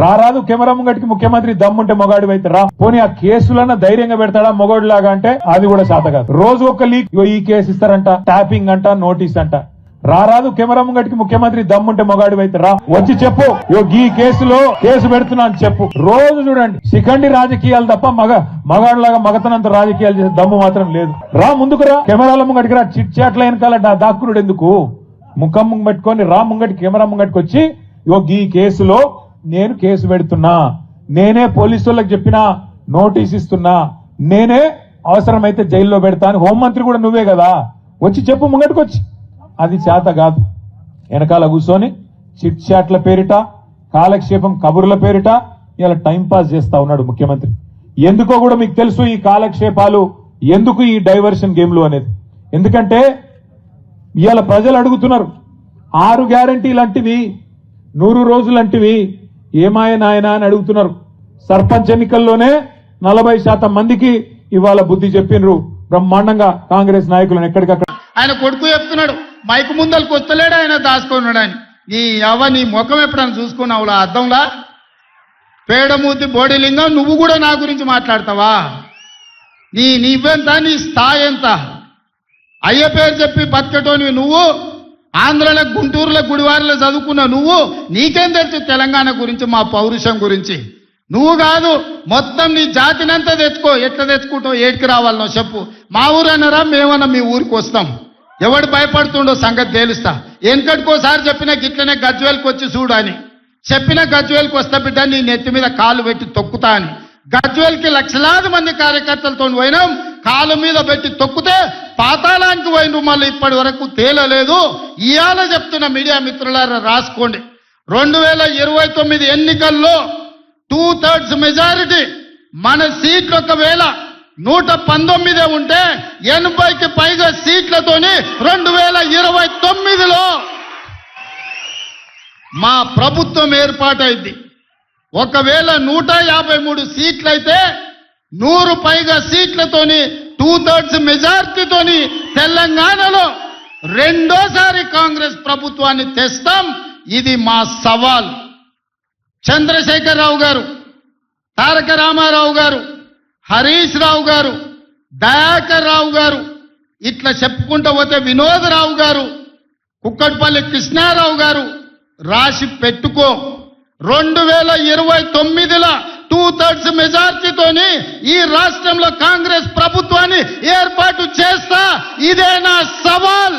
రారాదు camera ముంగటికి ముఖ్యమంత్రి దమ్ముంటే మొగాడి అయితే రా. పోనీ ఆ కేసులన్న ధైర్యంగా పెడతాడా మొగాడు లాగా అంటే అది కూడా శాత కాదు. రోజు ఒక లీక్, ఈ కేసు ఇస్తారంట, ట్యాపింగ్ అంట, నోటీస్ అంట. రారాదు కెమెరా ముంగటికి ముఖ్యమంత్రి దమ్ముంటే మొగాడి అయితే రా, వచ్చి చెప్పు ఈ కేసులో కేసు పెడుతున్నా అని చెప్పు. రోజు చూడండి శిఖండి రాజకీయాలు తప్ప మగాడులాగా మగతనంత రాజకీయాలు చేసే దమ్ము మాత్రం లేదు. రా ముందుకు రా, కెమెరాల ముంగటికి రా. చిట్ చాట్ల వెనకాల దాక్కునుడు ఎందుకు? ముఖం పెట్టుకొని రా ముంగటి, కెమెరా ముంగటికి వచ్చి ఈ కేసులో నేను కేసు పెడుతున్నా, నేనే పోలీసు వాళ్ళకి చెప్పినా, నోటీస్ ఇస్తున్నా, నేనే అవసరమైతే జైల్లో పెడతా అని హోంమంత్రి కూడా నువ్వే కదా, వచ్చి చెప్పు ముంగటికి వచ్చి. అది చేత కాదు. వెనకాల కూర్చొని చిట్ చాట్ల పేరిట, కాలక్షేపం కబుర్ల పేరిట ఇలా టైం పాస్ చేస్తా ఉన్నాడు ముఖ్యమంత్రి. ఎందుకో కూడా మీకు తెలుసు ఈ కాలక్షేపాలు, ఎందుకు ఈ డైవర్షన్ గేమ్లు అనేది. ఎందుకంటే ఇవాళ ప్రజలు అడుగుతున్నారు 6 గ్యారంటీలంటివి, 100 రోజులంటివి ఏమాయ నాయనా అని అడుగుతున్నారు. సర్పంచ్ ఎన్నికల్లోనే 40% మందికి ఇవాళ బుద్ధి చెప్పినరు బ్రహ్మాండంగా కాంగ్రెస్ నాయకులను. ఎక్కడికక్కడ ఆయన కొడుకు చెప్తున్నాడు, మైకు ముందలకు వస్తలేడు, ఆయన దాచుకున్నాడు. ఆయన నీ ముఖం ఎప్పుడైనా చూసుకున్నావులా అద్దంలా? పేడమూతి బోడిలింగం, నువ్వు కూడా నా గురించి మాట్లాడతావా? నీవెంత, నీ స్థాయి ఎంత? అయ్య పేరు చెప్పి బతికటోనివి నువ్వు, ఆంధ్రలో గుంటూరులో గుడివారిలో చదువుకున్న నువ్వు, నీకేం తెలుసు తెలంగాణ గురించి, మా పౌరుషం గురించి? నువ్వు కాదు, మొత్తం నీ జాతినంతా తెచ్చుకో. ఎట్లా తెచ్చుకుంటావు, ఏడికి రావాలనో చెప్పు. మా ఊరన్నారా, మేమన్నా మీ ఊరికి వస్తాం. ఎవడు భయపడుతుండో సంగతి తేలుస్తా. వెనకటికోసారి చెప్పిన గిట్లనే గజ్వేల్కి వచ్చి చూడు అని చెప్పిన, గజ్వేల్కి వస్తా బిడ్డ, నీ నెత్తి మీద కాలు పెట్టి తొక్కుతా అని. గజ్వేల్కి లక్షలాది మంది కార్యకర్తలతో పోయినాం, కాలు మీద పెట్టి తొక్కితే పాతాళానికి పోయిన మళ్ళీ ఇప్పటి వరకు తేలలేదు. ఇవాళ చెప్తున్న మీడియా మిత్రులారా రాసుకోండి, 2029 ఎన్నికల్లో 2/3 మెజారిటీ మన సీట్లు ఒకవేళ 119 ఉంటే 80కి పైగా సీట్లతోని 2029లో మా ప్రభుత్వం ఏర్పాటైంది. ఒకవేళ 153 సీట్లయితే 100 పైగా సీట్లతోని 2/3 మెజార్టీతోని తెలంగాణలో రెండోసారి కాంగ్రెస్ ప్రభుత్వాన్ని తెస్తాం. ఇది మా సవాల్. చంద్రశేఖరరావు గారు, తారక రామారావు గారు, హరీష్ రావు గారు, దయాకర్ రావు గారు, ఇట్లా చెప్పుకుంటూ పోతే వినోదరావు గారు, కుక్కట్పల్లి కృష్ణారావు గారు, రాసి పెట్టుకో. 2029లో 2/3 మెజార్టీతోని ఈ రాష్ట్రంలో కాంగ్రెస్ ప్రభుత్వాన్ని ఏర్పాటు చేస్తా. ఇదే నా సవాల్.